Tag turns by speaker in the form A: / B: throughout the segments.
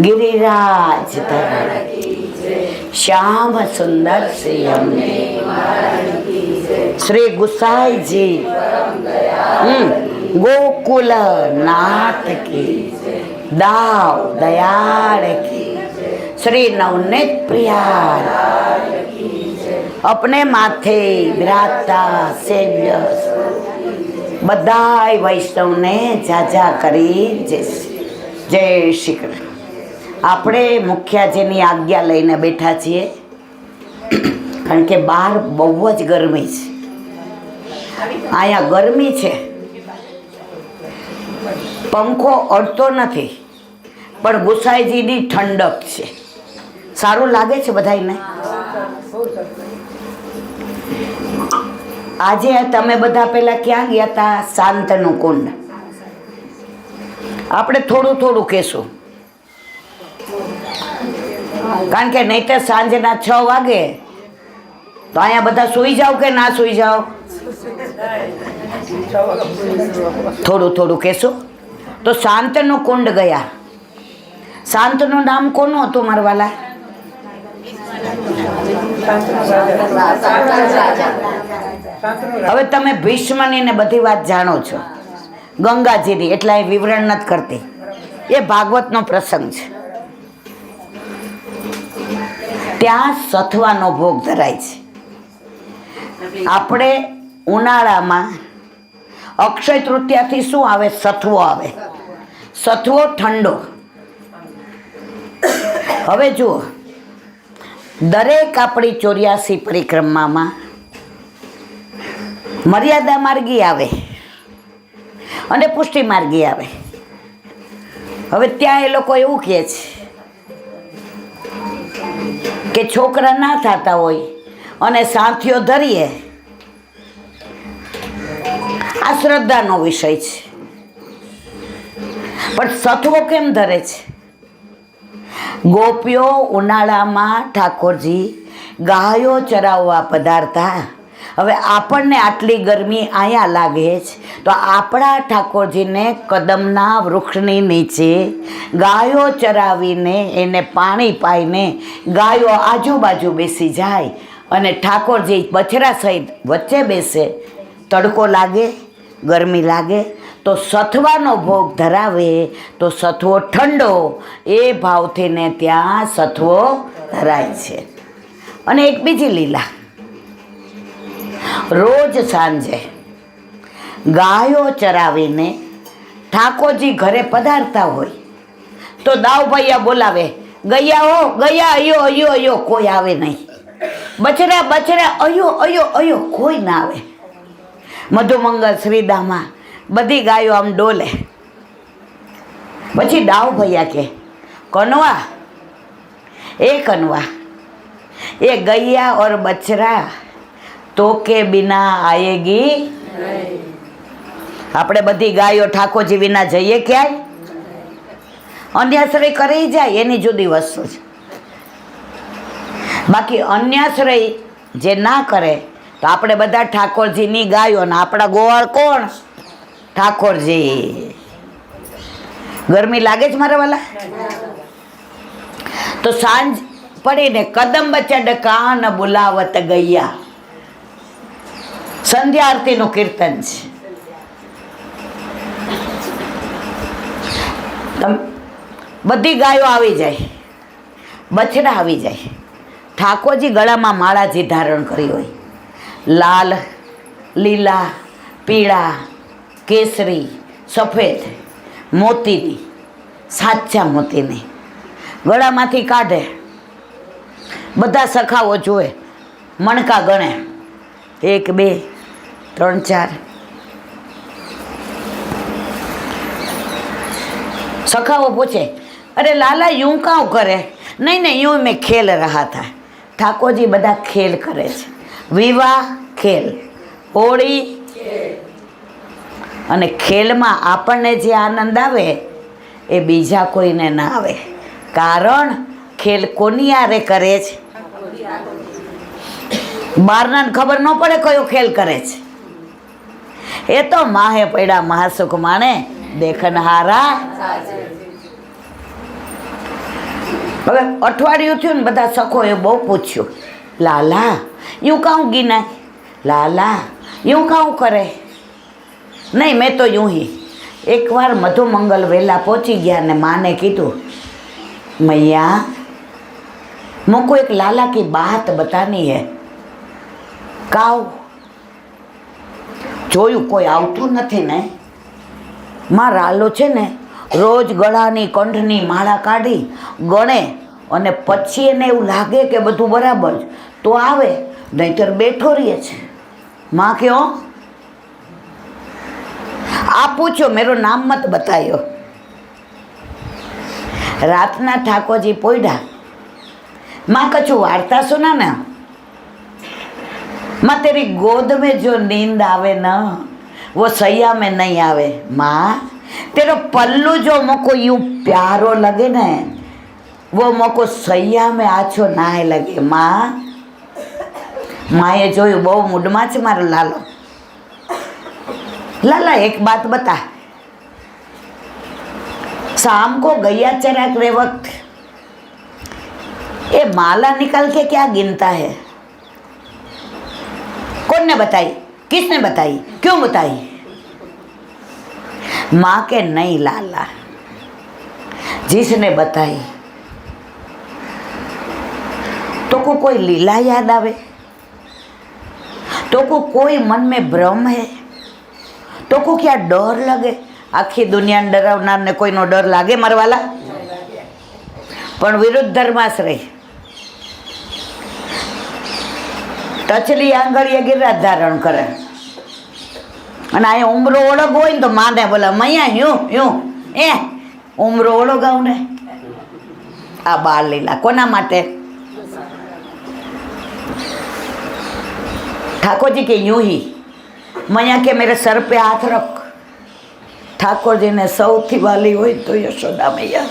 A: गिरिराज धरण श्याम सुंदर श्याम श्री गुसाई जी गोकुल नाथ की दाव दयाल की श्री नवनीत प्रिया अपने माथे विराजता सेव्य बधाई वैष्णव ने जाजा करी जय श्री कृष्ण। આપણે મુખ્યાજીની આજ્ઞા લઈને બેઠા છીએ કારણ કે બહાર બહુ જ ગરમી છે, અહીંયા ગરમી છે, પંખો અડતો નથી પણ ગુસાઈજીની ઠંડક છે. સારું લાગે છે બધાને. આજે તમે બધા પહેલા ક્યાં ગયા હતા? શાંતનું કુંડ. આપણે થોડું થોડું કહેશું કારણ કે નહીં તો સાંજના 6 વાગે તો અહીંયા બધા સૂઈ જાવ કે ના સૂઈ જાવ? થોડું થોડું કહેશું. તો શાંતનું કુંડ ગયા. શાંતનું નામ કોનું હતું મારા વાલા? હવે તમે ભીષ્મની ને બધી વાત જાણો છો, ગંગાજીની, એટલે એ વિવરણ નથી કરતી. એ ભાગવતનો પ્રસંગ છે. ત્યાં સથવાનો ભોગ ધરાય છે. આપણે ઉનાળામાં અક્ષય તૃતીયાથી શું આવે? સથવો આવે. સથવો ઠંડો. હવે જુઓ, દરેક આપણી 84 પરિક્રમામાં મર્યાદા માર્ગી આવે અને પુષ્ટિ માર્ગી આવે. હવે ત્યાં એ લોકો એવું કહે છે કે છોકરા ના થતા હોય અને સાથીઓ ધરીએ, આ શ્રદ્ધાનો વિષય છે. પણ સથવો કેમ ધરે છે? ગોપીઓ ઉનાળામાં ઠાકોરજી ગાયો ચરાવવા પધારતા. હવે આપણને આટલી ગરમી અહીંયા લાગે છે તો આપણા ઠાકોરજીને કદમના વૃક્ષની નીચે ગાયો ચરાવીને એને પાણી પાઈને ગાયો આજુબાજુ બેસી જાય અને ઠાકોરજી બછરા સહિત વચ્ચે બેસે. તડકો લાગે, ગરમી લાગે તો સથવાનો ભોગ ધરાવે તો સથવો ઠંડો, એ ભાવથી ને ત્યાં સથવો ધરાય છે. અને એક બીજી લીલા, રોજ સાંજે ગાયો ચરાવીને ઠાકોરજી ઘરે પધારતા હોય તો દાવભૈયા બોલાવે, ગયા હો ગયા, અયો અયો અયો, કોઈ આવે નહીં. બછરા બછરા, અયો અયો અયો, કોઈ ના આવે. મધુમંગલ શ્રીદામાં બધી ગાયો આમ ડોલે. પછી દાવભૈયા કે, કનવા એ કનવા, એ ગૈયા ઓર બછરા તો કે બિના આયેગી. આપણે બધી ગાયો ઠાકોરજી વિના જઈએ ક્યાંય? અન્યાશ્રય કરી જાય એની જુદી વસ્તુ છે. બાકી અન્યાશ્રય જે ના કરે તો આપણે બધા ઠાકોરજીની ગાયો ને આપણા ગોવાળ કોણ? ઠાકોરજી. ગરમી લાગે છે મારા વાલા? તો સાંજ પડીને કદમ બચડ કાન બોલાવત ગયા. સંધ્યા આરતીનું કીર્તન છે. બધી ગાયો આવી જાય, બછડા આવી જાય. ઠાકોરજી ગળામાં માળાજી ધારણ કરી હોય, લાલ, લીલા, પીળા, કેસરી, સફેદ મોતીની, સાચા મોતીની ગળામાંથી કાઢે. બધા સખાઓ જોવે, મણકા ગણે, 1 2 3 4. સખાઓ પૂછે, અરે લાલા यूं કાઉ કરે? નહીં નહીં, यूं મેં ખેલ રહા થા. ઠાકોરજી બધા ખેલ કરે છે. વિવાહ ખેલ, હોળી, અને ખેલમાં આપણને જે આનંદ આવે એ બીજા કોઈને ના આવે. કારણ ખેલ કોની આરે કરે છે? બહારના ખબર ન પડે કયો ખેલ કરે છે. એ તો માહે પડ્યા મહાસુખ માણે દેખનહારા. હવે અઠવાડિયું થયું ને બધા સખોએ બહુ પૂછ્યું, લાલા યું કાઉં ગીનાય, લાલા યું કાઉં કરે. નહીં, મેં તો यूं ही. એકવાર મધુમંગલ વહેલા પહોંચી ગયા ને માને કીધું, मैया मुझको एक लाला की बात बतानी है. કાવ જોયું કોઈ આવતું નથી ને. માં રાલો છે ને રોજ ગળાની કંઠની માળા કાઢી ગણે અને પછી એને એવું લાગે કે બધું બરાબર તો આવે, નહીંતર બેઠો રહે છે. માં ક્યો आप पूछो, मेरो नाम मत बतायो. रातना ठाकुर जी पोइडा, माँ कछु वार्ता सुना ना. माँ तेरी गोद में जो नींद आवे ना वो सैया में नहीं आवे. माँ तेरो पल्लू जो मोको यूं प्यारो लगे ना वो मोको सैया में आछो ना लगे. माँ माए जोયું બહુ મૂડમાં છે મારો લાલો. लाला एक बात बता, शाम को गैया चराते वक्त ये माला निकाल के क्या गिनता है? कौन ने बताई, किसने बताई, क्यों बताई? माँ के नहीं लाला, जिसने बताई तो को कोई लीला याद आवे, तो को कोई मन में भ्रम है, तो को क्या डर लगे? आखी दुनिया डरावनार ने कोईनो डर लागे मरवाला? पण विरुद्ध धर्माश्रय टचली आंगळीए गिरराज धारण करे અને આ ઉમરો ઓળગવો હોય ને તો માને બોલા મૈયા યું યું એ ઉમરો ઓળગાવ ને. આ બાળ લીલા કોના માટે? ठाकुर जी के यूं ही मैया के मेरे सर पे हाथ रख. ठाकुर जी ने सौथी वाली हुई तो यशोदा मैया.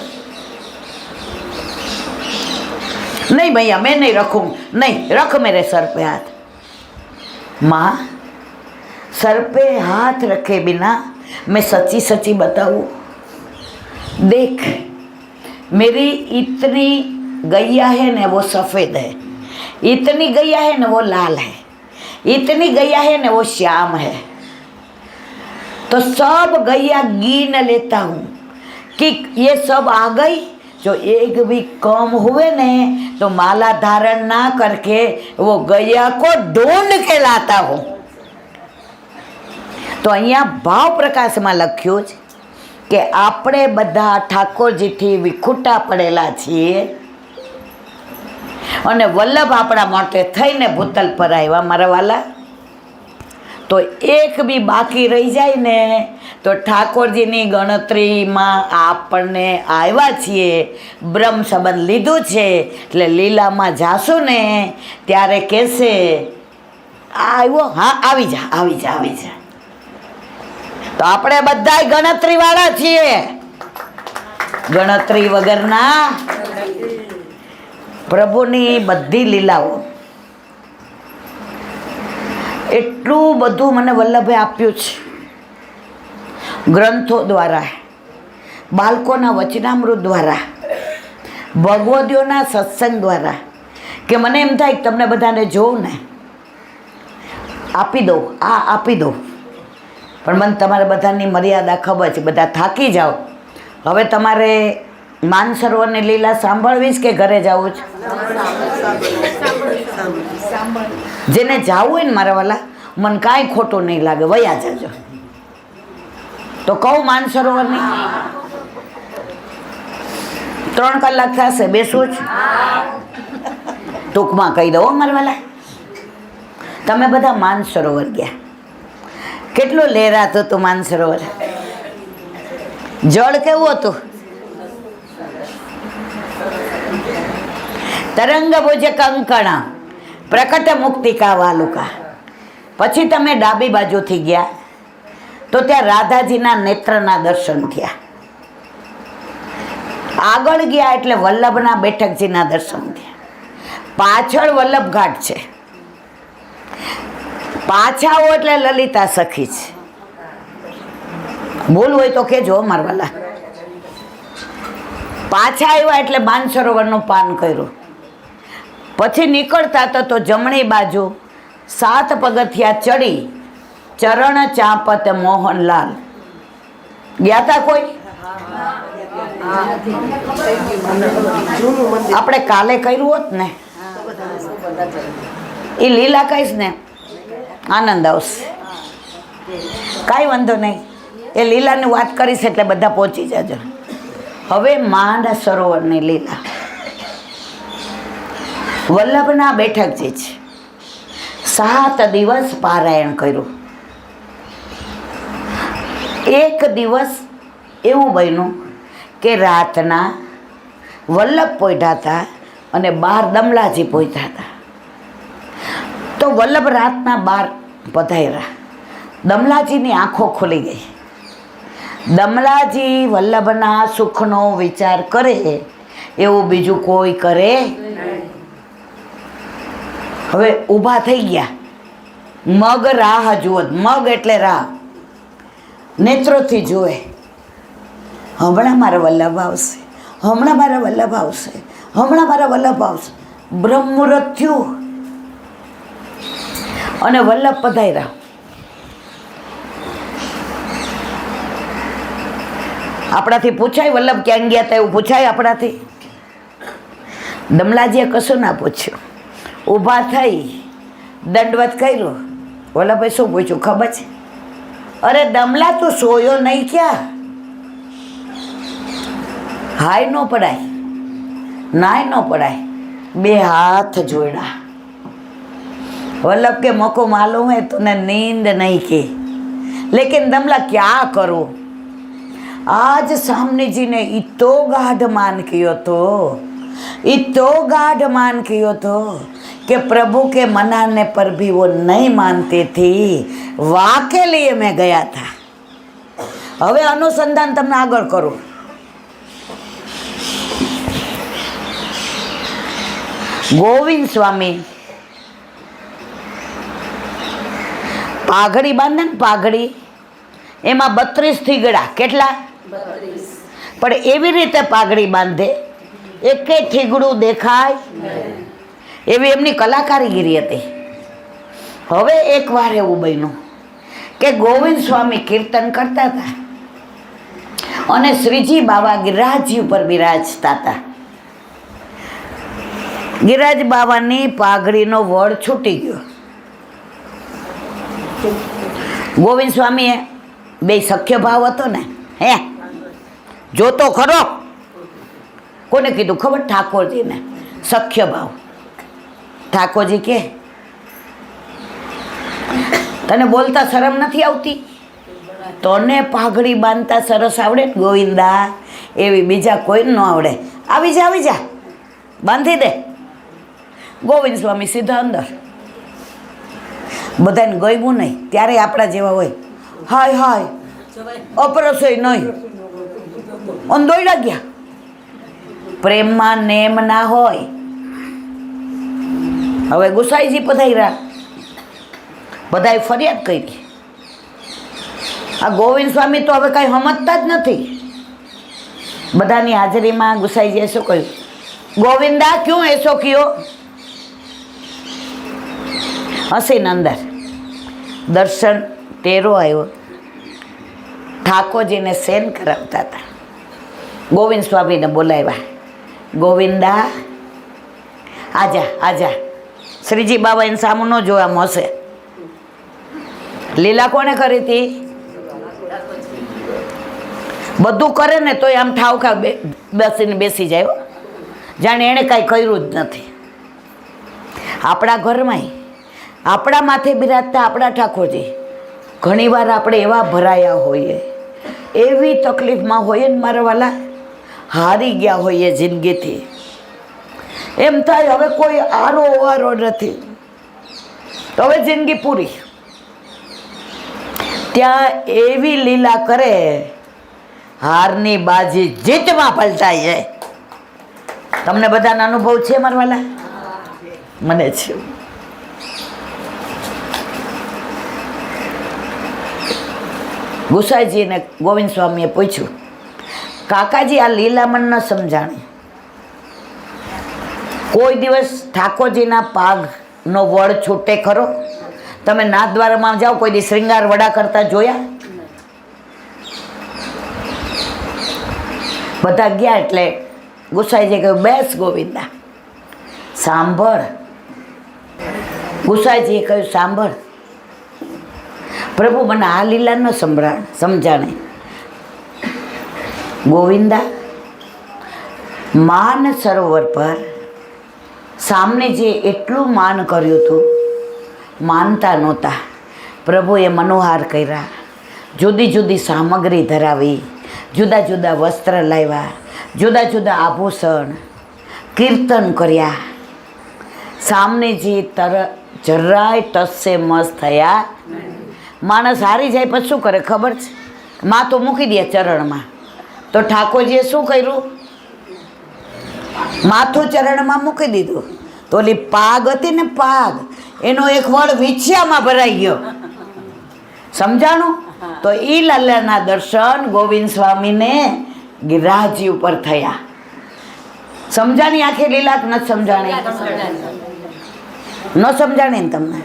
A: नहीं भैया मैं नहीं रखूं, नहीं रख मेरे सर पे हाथ. माँ सर पे हाथ रखे बिना मैं सच्ची सच्ची बताऊं, देख मेरी इतनी गैया है न वो सफ़ेद है, इतनी गैया है न वो लाल है, इतनी गैया है न वो श्याम है. तो सब गैया गिन लेता हूँ कि ये सब आ गई. जो एक भी कम हुए ने तो माला धारण ना करके वो गैया को ढूंढ के लाता हूँ. तो અહીંયા ભાવ પ્રકાશમાં લખ્યું છે કે આપણે બધા ઠાકોરજીથી વિખૂટા પડેલા છીએ અને વલ્લભ આપણા માટે થઈને ભૂતલ પર આવ્યા મારા વાલા. તો એક બી બાકી રહી જાય ને તો ઠાકોરજીની ગણતરીમાં આપણને આવ્યા છીએ, બ્રહ્મ સંબંધ લીધું છે એટલે લીલામાં જાશું ને ત્યારે કહેશે આવ્યો, હા આવી જા આવી જા આવી જા. તો આપણે બધાય ગણતરીવાળા છીએ, ગણતરી વગરના પ્રભુની બધી લીલાઓ. એટલું બધું મને વલ્લભે આપ્યું છે ગ્રંથો દ્વારા, બાળકોના વચનામૃત દ્વારા, ભગવદીઓના સત્સંગ દ્વારા કે મને એમ થાય કે તમને બધાને જોઉં ને આપી દઉં, આ આપી દઉં. પણ મને તમારે બધાની મર્યાદા ખબર છે, બધા થાકી જાઓ. હવે તમારે માનસરોવરની લીલા સાંભળવી છે કે ઘરે જવું છે? જેને જવું હોય ને મારા વાલા, મને કાંઈ ખોટું નહીં લાગે, વયા જજો. તો કહું માનસરોવરની 3 કલાક થશે, બેસવું જ ટૂંકમાં કહી દો મારા વાલા. તમે બધા માનસરોવર ગયા, કેટલું લહેરાતું હતું માનસરોવર? જળ કેવું હતું? તરંગ ભુજ કંકણ પ્રકટ મુક્તિકા વાલુકા. પછી તમે ડાબી બાજુથી ગયા તો ત્યાં રાધાજીના નેત્રના દર્શન થયા. આગળ ગયા એટલે વલ્લભના બેઠકજીના દર્શન થયા. પાછળ વલ્લભ ઘાટ છે, પાછા આવો એટલે લલિતા સખી છે. ભૂલ હોય તો કહેજો મારવાલા. પાછા આવ્યા એટલે માનસરોવરનું પાન કર્યું. પછી નીકળતા તો જમણી બાજુ 7 પગથિયા ચડી ચરણ ચાંપત મોહનલાલ. ગયા તા કોઈ? આપણે કાલે કર્યું હોત ને એ લીલા કહીશ ને આનંદ આવશે. કાંઈ વાંધો નહીં, એ લીલાની વાત કરીશ એટલે બધા પહોંચી જજો. હવે માંડ સરોવરની લીલા. વલ્લભના બેઠકજી છે, 7 દિવસ પારાયણ કર્યું. એક દિવસ એવું બન્યું કે રાતના વલ્લભ પહોંચ્યા હતા અને 12 દમલાજી પહોંચ્યા હતા. તો વલ્લભ રાતના 12 પધાર્યા. દમલાજીની આંખો ખુલી ગઈ. દમલાજી વલ્લભના સુખનો વિચાર કરે એવું બીજું કોઈ કરે. હવે ઊભા થઈ ગયા. મગ રાહ જુઓ. મગ એટલે રાહ. નેત્રોથી જુએ, હમણાં મારા વલ્લભ આવશે, હમણાં મારા વલ્લભ આવશે, હમણાં મારા વલ્લભ આવશે. બ્રહ્મુહૂર્ત થયું અને વલ્લભ પધાર્યા. આપણાથી પૂછાય વલ્લભ ક્યાં ગયા હતા? એવું પૂછાય આપણાથી? દમલાજીએ કશું ના પૂછ્યું. ઊભા થઈ દંડવત કર્યો. વલ્લભે શું પૂછ્યું ખબર છે? અરે દમલા તું સોયો નહીં ક્યાં? હાય ન પડાય, નાય ન પડાય. 2 હાથ જોડ્યા. वल्लभ के मको मालूम है तूने नींद नहीं की, लेकिन दमला क्या करूं? आज सामने जी ने इतो गाढ़ मान कियो तो कि प्रभु के मनाने पर भी वो नहीं मानती थी. वाह के लिए मैं गया था. હવે અનુસંધાન તમને આગળ કરું. ગોવિંદ સ્વામી પાઘડી બાંધે ને, પાઘડી એમાં 32 થીગડા. કેટલા? 32. પણ એવી રીતે પાઘડી બાંધે એકે થીગડું દેખાય એવી એમની કલાકારીગીરી હતી. હવે એકવાર એવું બન્યું કે ગોવિંદ સ્વામી કીર્તન કરતા હતા અને શ્રીજી બાબા ગિરિરાજજી ઉપર બિરાજતા હતા. ગિરિરાજ બાબાની પાઘડીનો વળ છૂટી ગયો. ગોવિંદ સ્વામીએ બે સખ્ય ભાવ હતો ને, હે જોતો ખરો. કોને કીધું ખબર? ઠાકોરજીને. સખ્ય ભાવ. ઠાકોરજી કે તને બોલતા શરમ નથી આવતી? તને પાઘડી બાંધતા સરસ આવડે ગોવિંદા, એવી બીજા કોઈ ન આવડે. આવી જા, આવી જા, બાંધી દે. ગોવિંદ સ્વામી સીધા અંદર. બધાને ગયવું નહીં. ત્યારે આપણા જેવા હોય, હાય હાય અપરસોય નહીં, દોડ્યા ગયા. પ્રેમમાં નેમ ના હોય. હવે ગુસાઈજી પધાર્યા. બધાએ ફરિયાદ કરી. આ ગોવિંદ સ્વામી તો હવે કાંઈ સમજતા જ નથી. બધાની હાજરીમાં ગુસાઈજીએ શું કહ્યું? ગોવિંદા ક્યું એસો કિયો? હસીને અંદર. દર્શન તેરો આવ્યો. ઠાકોરજીને સેન કરાવતા હતા. ગોવિંદ સ્વામીને બોલાવ્યા. ગોવિંદા આજા, આજા. શ્રીજી બાબા એને સામું ન જોવા મળશે. લીલા કોને કરી હતી? બધું કરે ને તોય આમ ઠાવકા બેસીને બેસી જાય, જાણે એણે કાંઈ કર્યું જ નથી. આપણા ઘરમાં આપણા માથે બિરાજતા આપણા ઠાકોરજી ઘણીવાર આપણે એવા ભરાયા હોઈએ, એવી તકલીફમાં હોઈએ ને મારા વાલા, હારી ગયા હોઈએ જિંદગીથી. એમ થાય હવે કોઈ આરો નથી, તો હવે જિંદગી પૂરી. ત્યાં એવી લીલા કરે, હારની બાજી જીતમાં પલટાઈ જાય. તમને બધાનો અનુભવ છે મારા વાલા? મને છે. ગુસાઈજીને ગોવિંદ સ્વામીએ પૂછ્યું, કાકાજી આ લીલામણ ન સમજાણી, કોઈ દિવસ ઠાકોરજીના પાઘનો વડ છૂટે ખરો? તમે નાથદ્વારમાં જાઓ, કોઈ દી શ્રૃંગાર વડા કરતા જોયા? બધા ગયા એટલે ગુસાઈજીએ કહ્યું, બેસ ગોવિંદા, સાંભળ. ગુસાઈજીએ કહ્યું, સાંભળ પ્રભુ, મને આ લીલા ન સમજાણે. ગોવિંદા, માન સરોવર પર સામને જે એટલું માન કર્યું હતું, માનતા નહોતા. પ્રભુએ મનોહાર કર્યા, જુદી જુદી સામગ્રી ધરાવી, જુદા જુદા વસ્ત્ર લાવ્યા, જુદા જુદા આભૂષણ, કીર્તન કર્યા. સામનેજી જરાય ટસે મસ્ત થયા. માણસ હારી જાય પછી શું કરે ખબર છે? માથું મૂકી દે ચરણમાં. તો ઠાકોરજીએ શું કર્યું? માથું ચરણમાં મૂકી દીધું. તો ઓલી પાગ હતી ને, પાગ, એનો એક વળ વિછિયામાં ભરાઈ ગયો. સમજાણું? તો ઈ લાલાના દર્શન ગોવિંદ સ્વામીને ગિરિરાજી ઉપર થયા. સમજાણી આખી લીલા? ન સમજાણી? ન સમજાણી ને તમને?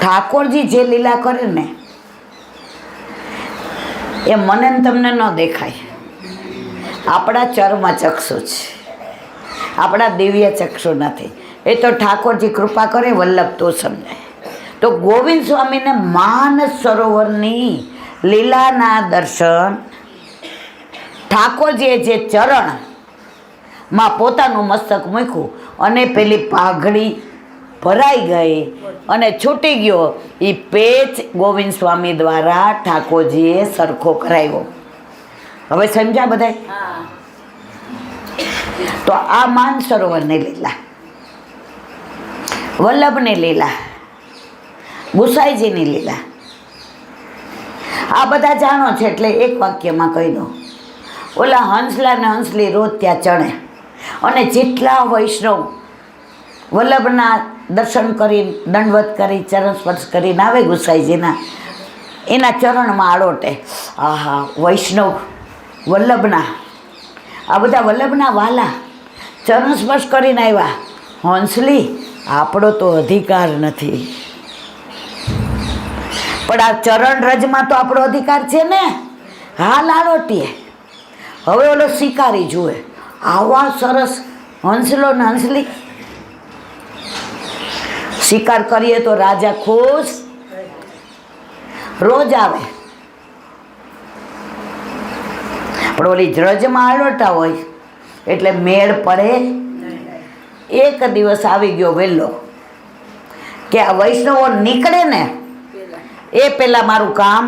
A: ઠાકોરજી જે લીલા કરે ને એ મને ને તમને ન દેખાય. આપણા ચર્મ ચક્ષુ છે, આપણા દિવ્ય ચક્ષુ નથી. એ તો ઠાકોરજી કૃપા કરે, વલ્લભ તો સમજાય. તો ગોવિંદ સ્વામીને માનસ સરોવરની લીલાના દર્શન, ઠાકોરજીએ જે ચરણમાં પોતાનું મસ્તક મૂક્યું અને પેલી પાઘડી ભરાઈ ગઈ અને છૂટી ગયો, એ પેચ ગોવિંદ સ્વામી દ્વારા ઠાકોરજીએ સરખો કરાવ્યો. હવે સમજ્યા બધાય? તો આ માન સરોવરની લીલા, વલ્લભની લીલા, ગુસાઈજીની લીલા, આ બધા જાણો છે એટલે એક વાક્યમાં કહી દો. ઓલા હંસલા ને હંસલી રોજ ત્યાં ચણે અને જેટલા વૈષ્ણવ વલ્લભના દર્શન કરી, દંડવત કરી, ચરણ સ્પર્શ કરીને આવે ગુસાઈજીના, એના ચરણમાં આળોટે. આહા, વૈષ્ણવ વલ્લભના, આ બધા વલ્લભના વાલા ચરણ સ્પર્શ કરીને આવ્યા. હંસલી, આપણો તો અધિકાર નથી, પણ આ ચરણ રજમાં તો આપણો અધિકાર છે ને. હાલ આળોટીએ. હવે ઓલો શિકારી જુએ, આવા સરસ હંસલો ને હંસલી. શિકાર કરીએ તો રાજા ખુશ, રોજ આવે. પણ ઓલી રજમાં આળોટા હોય એટલે મેળ પડે. એક દિવસ આવી ગયો વહેલો કે આ વૈષ્ણવો નીકળે ને એ પેલા મારું કામ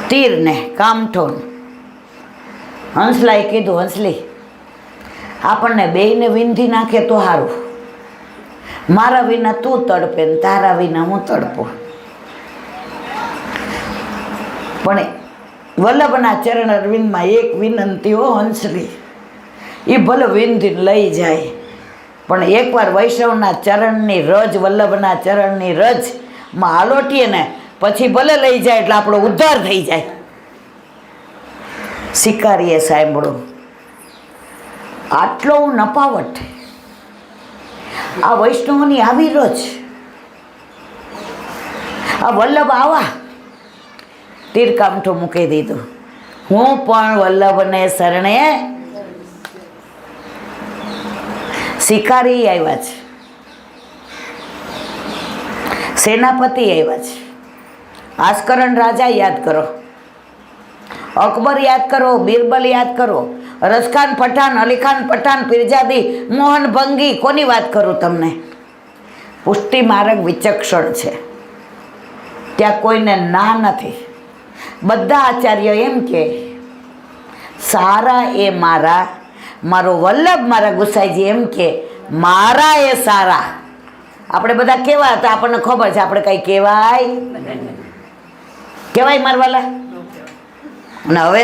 A: તીર ને કામઠોન. હંસલાએ કીધું, હંસલી, આપણને બેયને વિંધી નાખે તો સારું. મારા વિના તું તડપે ને તારા વિના હું તડપું. પણ વલ્લભના ચરણ અરવિંદમાં એક વિનંતી, હો હંસલી, એ ભલે વિંધીને લઈ જાય, પણ એકવાર વૈષ્ણવના ચરણની રજ, વલ્લભના ચરણની રજમાં આલોટીએ ને પછી ભલે લઈ જાય એટલે આપણો ઉદ્ધાર થઈ જાય. શિકારીએ સાંભળ્યું, આટલો નપાવટ, આ વૈષ્ણવની આવી રજ, આ વલ્લભ આવા. તીરકામઠું મૂકી દીધું. હું પણ વલ્લભને શરણે. શિકારી આવ્યા છે, સેનાપતિ આવ્યા છે, આસ્કરણ રાજા યાદ કરો, અકબર યાદ કરો, બિરબલ યાદ કરો, રસખાન પઠાણ, અલીખાન પઠાણ, પીરજાદી, મોહન ભંગી, કોની વાત કરું તમને? પુષ્ટિ માર્ગ વિચક્ષણ છે, ત્યાં કોઈને ના નથી. બધા આચાર્ય એમ કે સારા એ મારા, મારો વલ્લભ મારા ગુસાઈજી એમ કે મારા એ સારા. આપણે બધા કેવા હતા આપણને ખબર છે, આપણે કઈ કહેવાય કહેવાય મારવાલા. અને હવે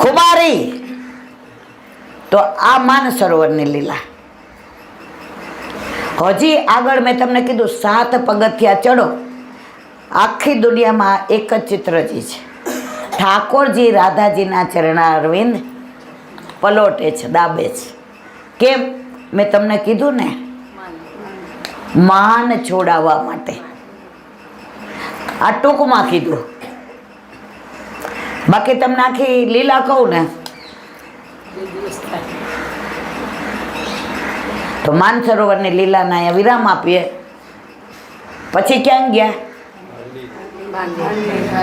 A: ખુમારી, તો આ માન સરોવરની લીલા. હજી આગળ મેં તમને કીધું 7 પગથિયા ચડો, આખી દુનિયામાં એક જ ચિત્રજી છે. ઠાકોરજી રાધાજીના ચરણારવિંદ પલોટે છે, દાબે છે. કેમ? મેં તમને કીધું ને, માન છોડાવવા માટે. આ ટૂંકમાં કીધું, બાકી તમને આખી લીલા કહું ને તો માનસરોવરની લીલાના અહીંયા વિરામ આપીએ. પછી ક્યાં ગયા?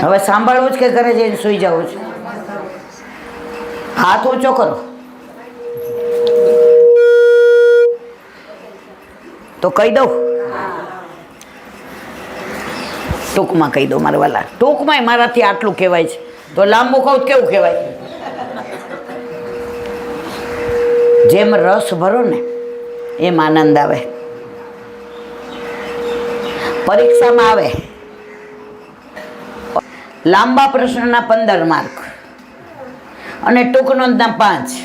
A: હવે સાંભળવું જ કે ઘરે જઈને સૂઈ જવું છે? હાથ ઊંચો કરો તો કહી દઉં. ટૂંકમાં કહી દઉં મારા વાલા. ટૂંકમાં મારાથી આટલું કહેવાય છે, તો લાંબુ કહું કેવું કહેવાય? જેમ રસ ભરો ને એમ આનંદ આવે. પરીક્ષામાં આવે લાંબા પ્રશ્નના 15 માર્ક અને ટૂંક નોંધના 5.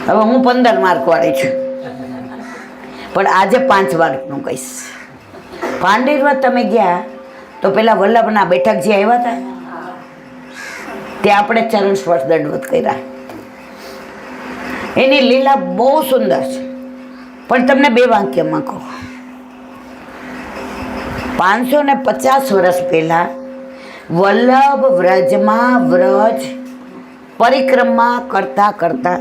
A: હવે હું 15 માર્ક વાળી છું, પણ આજે 5 માર્કનું કહીશ. પાંડેરમાં તમે ગયા તો પેલા વલ્લભના બેઠકજી આવ્યા હતા, ત્યાં આપણે ચરણ સ્પર્શ દંડવત કર્યા. એની લીલા બહુ સુંદર છે, પણ તમને 2 વાક્યમાં કહું. 550 વર્ષ પહેલા વલ્લભ વ્રજમાં વ્રજ પરિક્રમા કરતા કરતા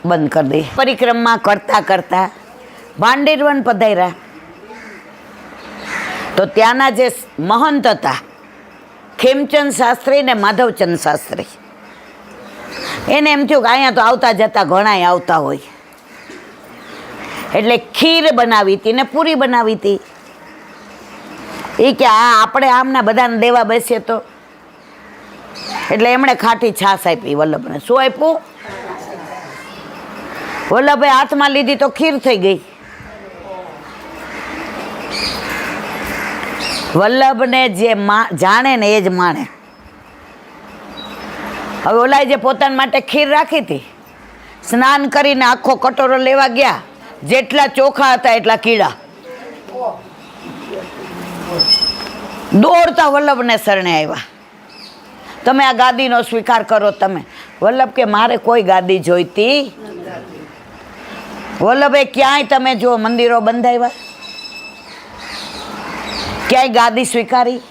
A: બંધ કરી દે. પરિક્રમા કરતા કરતા ભાંડેરવન પધાર્યા તો ત્યાંના જે મહંત હતા ખેમચંદ શાસ્ત્રી ને માધવચંદ શાસ્ત્રી, એને એમ થયું કે અહીંયા તો આવતા જતા ઘણાય આવતા હોય, એટલે ખીર બનાવી હતી ને પૂરી બનાવી હતી. એ કે આપણે આમના બધાને દેવા બેસીએ તો, એટલે એમણે ખાટી છાશ આપી વલ્લભને. શું આપ્યું? વલ્લભે હાથમાં લીધી તો ખીર થઈ ગઈ. વલ્લભને જે જાણે ને એ જ માણે. હવે ઓલાએ જે પોતાના માટે ખીર રાખી હતી, સ્નાન કરીને આખો કટોરો લેવા ગયા, જેટલા ચોખા હતા એટલા કીડા. દોડતા વલ્લભને શરણે આવ્યા, તમે આ ગાદીનો સ્વીકાર કરો. તમે વલ્લભ કે મારે કોઈ ગાદી જોઈતી. વલ્લભે ક્યાંય તમે જો મંદિરો બંધાવ્યા, ક્યાંય ગાદી સ્વીકારી?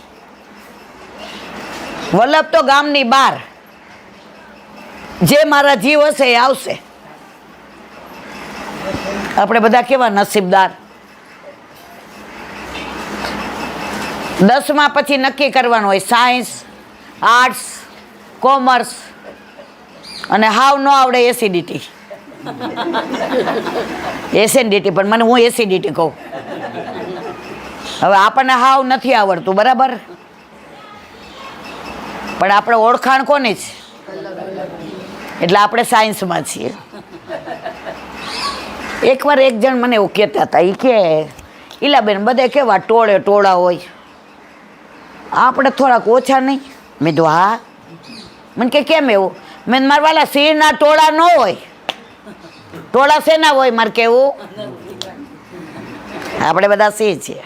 A: વલ્લભ તો ગામની બહાર, જે મારા જીવ હશે એ આવશે. આપણે બધા કેવા નસીબદાર. 10મા પછી નક્કી કરવાનું હોય, સાયન્સ, આર્ટ્સ, કોમર્સ, અને હાવ ન આવડે એસિડિટી. એસિડિટી, પણ મને હું એસિડિટી કહું. હવે આપણને હાવ નથી આવડતું, બરાબર, પણ આપણે ઓળખાણ કોની છે? એટલે આપણે સાયન્સમાં છીએ. એકવાર એક જણ મને એવું કહેતા હતા, એ કે ઈલાબેન બધે કેવા ટોળે ટોળા હોય, આપણે થોડાક ઓછા નહીં? મેં કીધું હા. મને કે કેમ એવું? મેં મારા વાલા સિંહના ટોળા ન હોય. ટોળા શેના હોય મારે કેવું? આપણે બધા સિંહ છીએ.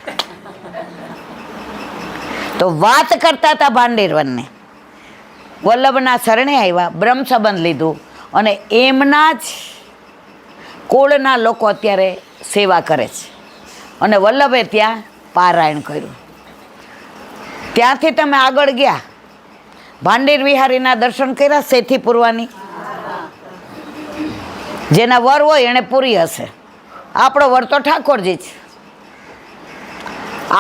A: તો વાત કરતા હતા ભાંડેરવનને, વલ્લભના શરણે આવ્યા, બ્રહ્મ સંબંધ લીધું, અને એમના જ કુળના લોકો અત્યારે સેવા કરે છે. અને વલ્લભે ત્યાં પારાયણ કર્યું. ત્યાંથી તમે આગળ ગયા, ભાંડેર વિહારીના દર્શન કર્યા, સેથી પૂરવાની. જેના વર હોય એને પૂરી હશે. આપણો વર તો ઠાકોરજી છે.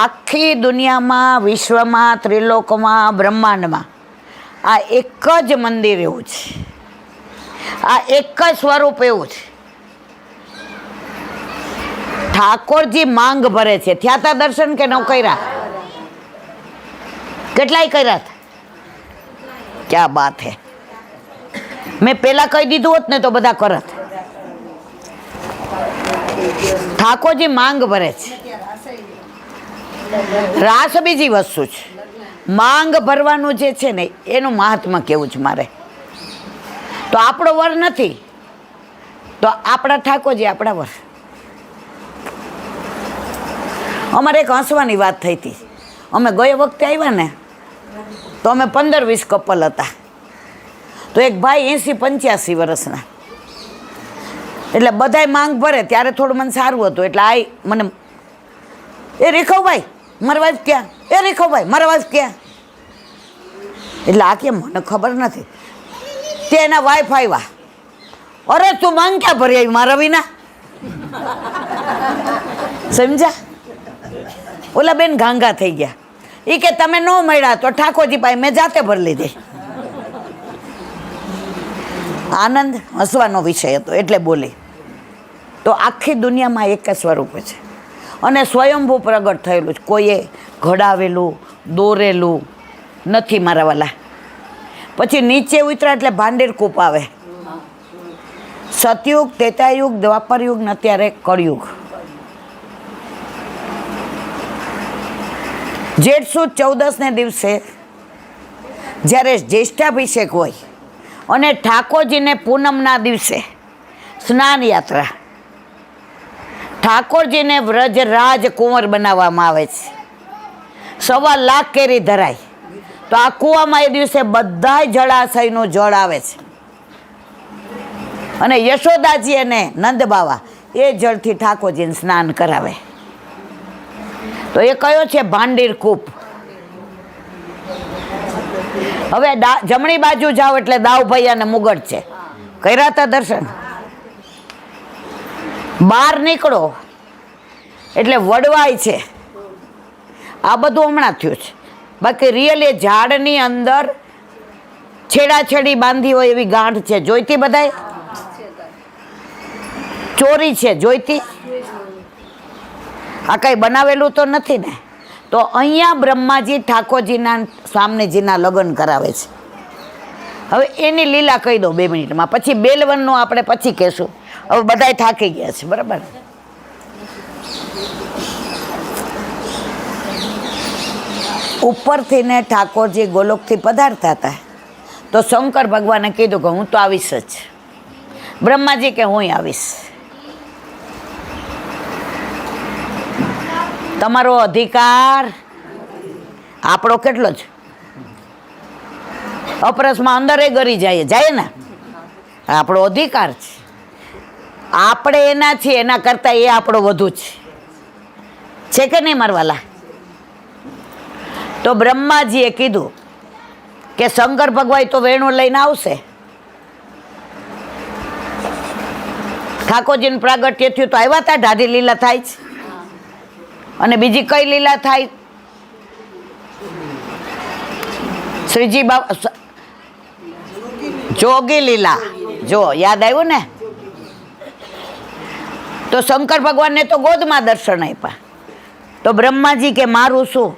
A: આખી દુનિયામાં, વિશ્વમાં, ત્રિલોકમાં, બ્રહ્માંડમાં આ એક જ મંદિર એવું છે, આ એક જ સ્વરૂપ એવું છે. ઠાકોરજી માંગ ભરે છે. થયા તા દર્શન કે ન કર્યા? કેટલાય કર્યા હતા. ક્યાં બાત હે! મેં પેલા કહી દીધું હોત ને તો બધા કરત. ઠાકોરજી માંગ ભરે છે. રાસ બીજી વસ્તુ છે, માંગ ભરવાનું જે છે ને એનું મહાત્મા કેવું છે મારે. તો આપણો વર નથી, તો આપણા ઠાકોરજી આપણા વર. અમારે એક હસવાની વાત થઈ હતી. અમે ગયા વખતે આવ્યા ને તો અમે 15-20 કપલ હતા. તો એક ભાઈ 80-85 વર્ષના, એટલે બધાય માંગ ભરે. ત્યારે થોડું મને સારું હતું, એટલે મને એ રેખવભાઈ મારા વાઈફ ક્યાં, એ રેખવભાઈ મારા વાઈફ ક્યાં. એટલે આ કેમ મને ખબર નથી. તે એના વાઈફ આવ્યા, અરે તું માંગ ક્યાં ભરી આવી મારા વિના, સમજા. ઓલા બેન ઘાંઘા થઈ ગયા. એ કે તમે ન મળ્યા તો ઠાકોરજી પાસે મેં જાતે ભરી લીધી. આનંદ હસવાનો વિષય હતો એટલે બોલી. તો આખી દુનિયામાં એક જ સ્વરૂપ છે અને સ્વયંભૂ પ્રગટ થયેલું છે. કોઈએ ઘડાવેલું દોરેલું નથી મારા વાલા. પછી નીચે ઉતરા એટલે ભાંડેર કૂપ આવે. સતયુગ, ત્રેતાયુગ, દ્વાપરયુગ ને અત્યારે કળયુગ. જેઠ સુદ 14ને દિવસે જ્યારે જ્યેષ્ઠાભિષેક હોય અને ઠાકોરજીને પૂનમના દિવસે સ્નાન યાત્રા, ઠાકોરજીને વ્રજ રાજકુંવર બનાવવામાં આવે છે. 1.25 લાખ કેરી ધરાય. તો આ કૂવામાં એ દિવસે બધાય જળાશયનું જળ આવે છે અને યશોદાજી અને નંદ બાવા એ જળથી ઠાકોરજીને સ્નાન કરાવે. તો એ કયો છે? ભાંડીર કૂપ. હવે જમણી બાજુ જાઓ એટલે દાવભાઈ અને મુગટ છે. કર્યા હતા દર્શન. બહાર નીકળો એટલે વડવાઈ છે. આ બધું હમણાં થયું છે. બાકી રિયલ એ ઝાડની અંદર છેડાછેડી બાંધી હોય એવી ગાંઠ છે. જોઈતી બધાય? ચોરી છે, જોઈતી? આ કંઈ બનાવેલું તો નથી ને. તો અહીંયા બ્રહ્માજી ઠાકોરજીના સ્વામીજીના લગ્ન કરાવે છે. હવે એની લીલા કહી દો 2 મિનિટમાં. પછી બેલવનનું આપણે પછી કહેશું. હવે બધાય થાકી ગયા છે, બરાબર. ઉપરથી ને ઠાકોરજી ગોલોકથી પધારતા હતા તો શંકર ભગવાને કીધું કે હું તો આવીશ જ. બ્રહ્માજી કે હું આવીશ. તમારો અધિકાર આપણો કેટલો છે? અપરસમાં અંદરે ગરી જાય ને, આપણો અધિકાર છે. આપણે એના છીએ, એના કરતાં એ આપણો વધુ છે કે નહીં મારવાલા? તો બ્રહ્માજીએ કીધું કે શંકર ભગવાન તો વેણું લઈને આવશે. ઠાકોરજીનું પ્રાગટ્ય થયું તો આવ્યા હતા. ઢાઢી લીલા થાય છે. અને બીજી કઈ લીલા થાય? શ્રીજી બાબા જોગી લીલા. જો યાદ આવ્યું ને? તો શંકર ભગવાનને તો ગોદમાં દર્શન આપ્યા. તો બ્રહ્માજી કે મારું શું?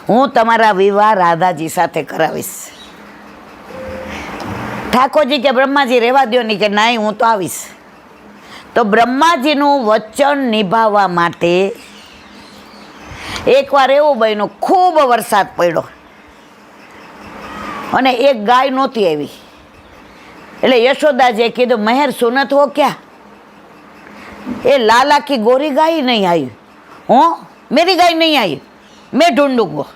A: હું તમારા વિવાહ રાધાજી સાથે કરાવીશ. ઠાકોરજી કે બ્રહ્માજી રહેવા દો નહીં. કે નહીં, હું તો આવીશ. તો બ્રહ્માજીનું વચન નિભાવવા માટે એકવાર એવું બન્યું, ખૂબ વરસાદ પડ્યો અને એક ગાય નહોતી આવી. એટલે યશોદાજીએ કીધું મહેર સુનત હો ક્યાં? એ લાલા કી ગોરી ગાય નહીં આવી. હું મેરી ગાય નહીં આવી, મેં ઢૂંઢું.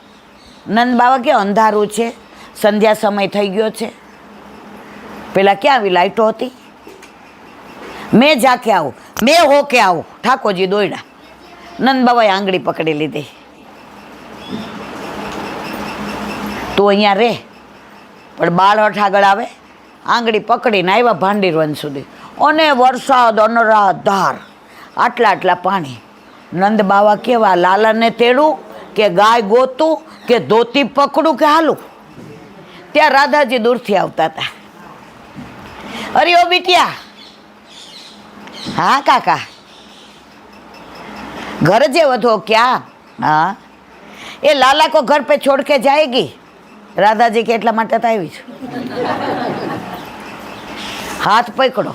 A: નંદ બાવા કે અંધારું છે, સંધ્યા સમય થઈ ગયો છે. પેલા ક્યાં આવી લાઈટો હતી? મેં જાકે આવું, મેં હો કે આવું. ઠાકોરજી દોડ્યા. નંદ બાબાએ આંગળી પકડી લીધી. તું અહીંયા રે, પણ બાળહઠ આગળ આવે. આંગળી પકડીને આવ્યા ભાંડીર વન સુધી અને વરસાદ અનરાધાર, આટલા પાણી. નંદ બાવા કેવા? લાલાને તેડું કે ગાય ગોતું કે ધોતી પકડું કે હાલું? ત્યાં રાધાજી દૂરથી આવતા હતા. અરે ઓ બિટિયા. હા કાકા. घर जे वधो क्या? हाँ, ये लाला को घर पे छोड़ के जाएगी. राधा जी के एटला माटे आई हाथ पकड़ो.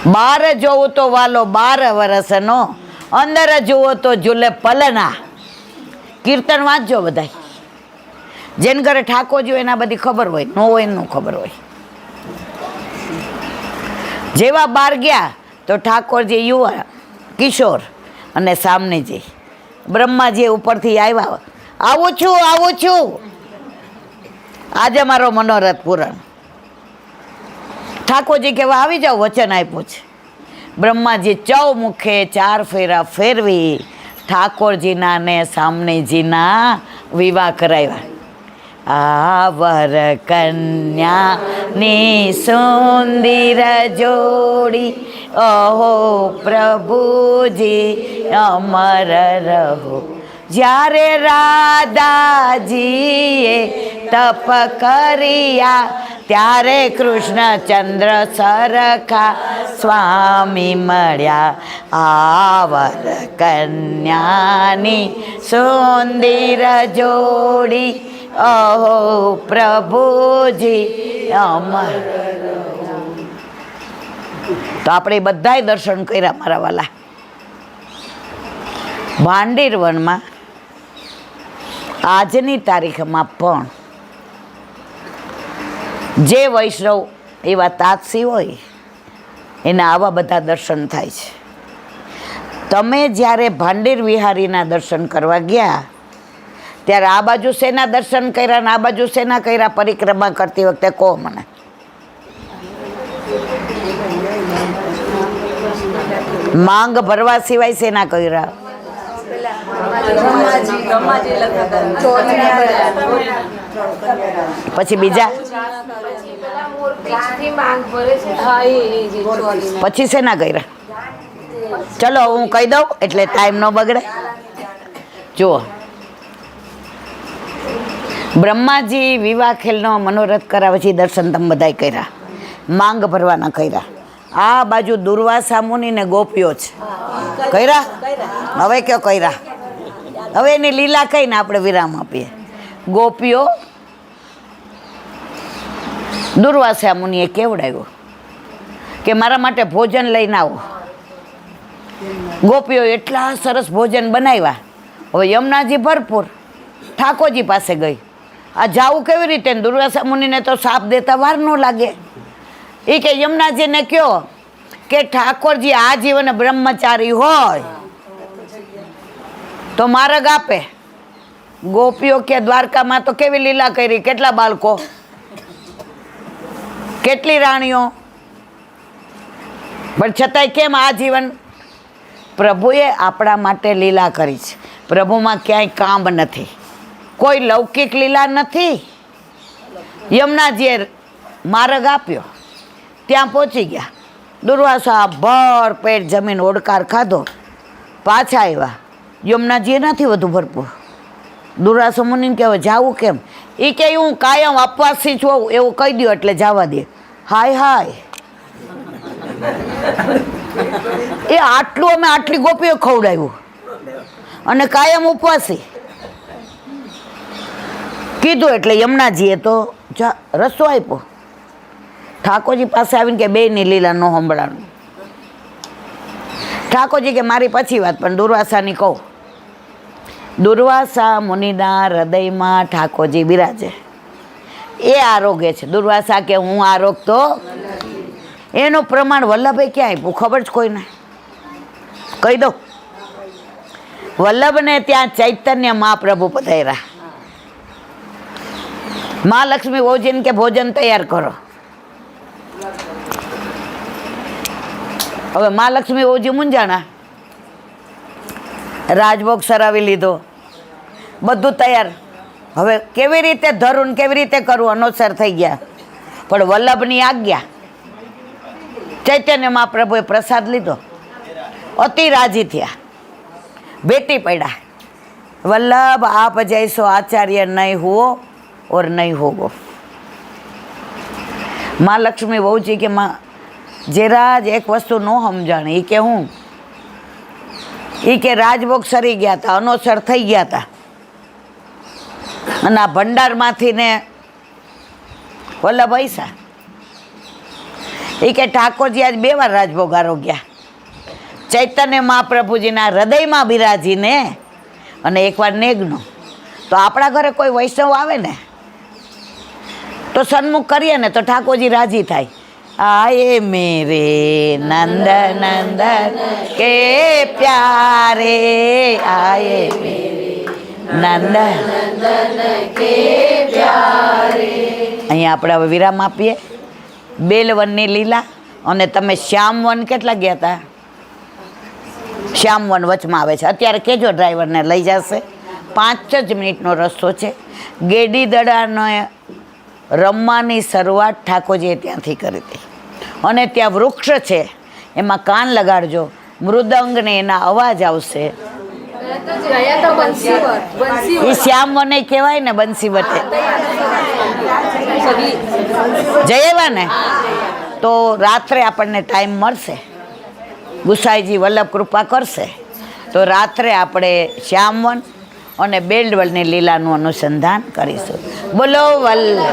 A: 12 जोवो तो वालो 12 वर्षनो, अंदर जुओ तो झूले पलना. कीर्तन वाँचो बधाय. जेन घरे ठाकोरजी एना बधी खबर होय, नो होय नो खबर होय. જેવા બહાર ગયા તો ઠાકોરજી યુવા કિશોર અને સામનેજી બ્રહ્માજી ઉપરથી આવ્યા, આવું છું, આજે મારો મનોરથ પૂરણ. ઠાકોરજી કહેવા આવી જાઓ, વચન આપ્યું છે. બ્રહ્માજી ચૌમુખે 4 ફેરા ફેરવી ઠાકોરજીના ને સામનેજીના વિવાહ કરાવ્યા. આ વર કન્યાની સુંદર જોડી, અહો પ્રભુજી અમર રહો. જ્યારે રાધાજીએ તપ કર્યા ત્યારે કૃષ્ણચંદ્ર સરખા સ્વામી મળ્યા. આ વર કન્યાની સુંદર જોડી, અહો પ્રભુજી અમર. તો આપણે બધાય દર્શન કર્યા મારા વાલા. ભાંડીર વનમાં આજની તારીખમાં પણ જે વૈષ્ણવ એવા તાતસી હોય એના આવા બધા દર્શન થાય છે. તમે જ્યારે ભાંડીર વિહારીના દર્શન કરવા ગયા ત્યારે આ બાજુ શેના દર્શન કર્યા ને આ બાજુ શેના કર્યા પરિક્રમા કરતી વખતે કહો મને? માંગ ભરવા સિવાય શેના કર્યા? પછી બીજા? પછી શેના કર્યા? ચલો હું કહી દઉં એટલે ટાઈમ ન બગડે. જુઓ, બ્રહ્માજી વિવાહ ખેલનો મનોરથ કર્યા પછી દર્શન તમે બધાય કર્યા, માંગ ભરવાના કર્યા. આ બાજુ દુર્વાસા મુનિ ને ગોપીઓ છે, કર્યા? હવે કયો કર્યા? હવે એની લીલા કહીને આપણે વિરામ આપીએ. ગોપીઓ દુર્વાસા મુનિએ કેવડાવ્યો કે મારા માટે ભોજન લઈને આવો. ગોપીઓ એટલા સરસ ભોજન બનાવ્યા. હવે યમુનાજી ભરપૂર ઠાકોરજી પાસે ગઈ. આ જાવું કેવી રીતે? દુર્વાસા મુનિને તો સાપ દેતા વાર ન લાગે. એ કે યમુનાજીને કહો કે ઠાકોરજી આજીવન બ્રહ્મચારી હોય તો માર્ગ આપે. ગોપીઓ કે દ્વારકામાં તો કેવી લીલા કરી, કેટલા બાળકો, કેટલી રાણીઓ, પણ છતાંય કેમ આજીવન? પ્રભુએ આપણા માટે લીલા કરી છે. પ્રભુમાં ક્યાંય કામ નથી, કોઈ લૌકિક લીલા નથી. યમુનાજીએ માર્ગ આપ્યો, ત્યાં પહોંચી ગયા. દુર્વાસા ભર પેટ જમીન ઓડકાર ખાધો, પાછા આવ્યા. યમુનાજીએ નથી વધુ ભરપૂર. દુર્વાસા મુનિને કહેવાય જાવું કેમ? એ કે હું કાયમ અપવાસી છું એવું કહી દો એટલે જવા દે. હાય એ આટલું અમે આટલી ગોપીઓ ખવડાવ્યું અને કાયમ ઉપવાસી કીધું એટલે યમુનાજીએ તો રસ્તો આપ્યો. ઠાકોરજી પાસે આવીને કે બેયની લીલા ન સંભળાનું. ઠાકોરજી કે મારી પછી વાત, પણ દુર્વાસાની કહું. દુર્વાસા મુનિના હૃદયમાં ઠાકોરજી બિરાજે, એ આરોગ્ય છે. દુર્વાસા કે હું આરોગ તો એનું પ્રમાણ વલ્લભે ક્યાં આપ્યું ખબર જ કોઈને? કહી દો. વલ્લભને ત્યાં ચૈતન્ય મહાપ્રભુ પધાર્યા. મહાલક્ષ્મી ભોજન કે ભોજન તૈયાર કરો. હવે મહાલક્ષ્મી ઓજી મૂંઝાણા, રાજભોગ સરાવી લીધો, બધું તૈયાર. હવે કેવી રીતે ધરું કેવી રીતે કરવું અનોસર થઈ ગયા. પણ વલ્લભની આજ્ઞા, ચૈતન્ય મહાપ્રભુએ પ્રસાદ લીધો, અતિ રાજી થયા, ભેટી પડ્યા. વલ્લભ આપ જૈસો આચાર્ય નહીં હુઓ ઓર નહીં હોગો. મહાલક્ષ્મી બહુજી કે જેરાજ એક વસ્તુ ન સમજાણે. એ કે હું? એ કે રાજભોગ સરી ગયા હતા, અનોસર થઈ ગયા હતા, અને આ ભંડારમાંથી ને વલ્લભ પૈસા. એ કે ઠાકોરજી આજ 2 વાર રાજભોગ આરોગ્યા. ચૈતન્ય મહાપ્રભુજીના હૃદયમાં બિરાજીને અને એકવાર નેગનો. તો આપણા ઘરે કોઈ વૈષ્ણવ આવે ને તો સન્મુખ કરીએ ને તો ઠાકોરજી રાજી થાય. आए मेरे नंद नंदन के प्यारे आए मेरे नंद અહીંયા આપણે હવે વિરામ આપીએ. બેલવનની લીલા અને તમે શ્યામવન કેટલા ગયા હતા? શ્યામવન વચમાં આવે છે. અત્યારે કેજો ડ્રાઈવરને લઈ જશે. 5 જ મિનિટનો રસ્તો છે. ગેડી દડાનો રમવાની શરૂઆત ઠાકોરજીએ ત્યાંથી કરી હતી. અને ત્યાં વૃક્ષ છે, એમાં કાન લગાડજો, મૃદંગને એના અવાજ આવશે. એ શ્યામવને કહેવાય ને, બંસીવટે જયેવા ને. તો રાત્રે આપણને ટાઈમ મળશે, ગુસાઈજી વલ્લભ કૃપા કરશે તો રાત્રે આપણે શ્યામવન અને બેલવનની લીલાનું અનુસંધાન કરીશું. બોલો વલ્લભ.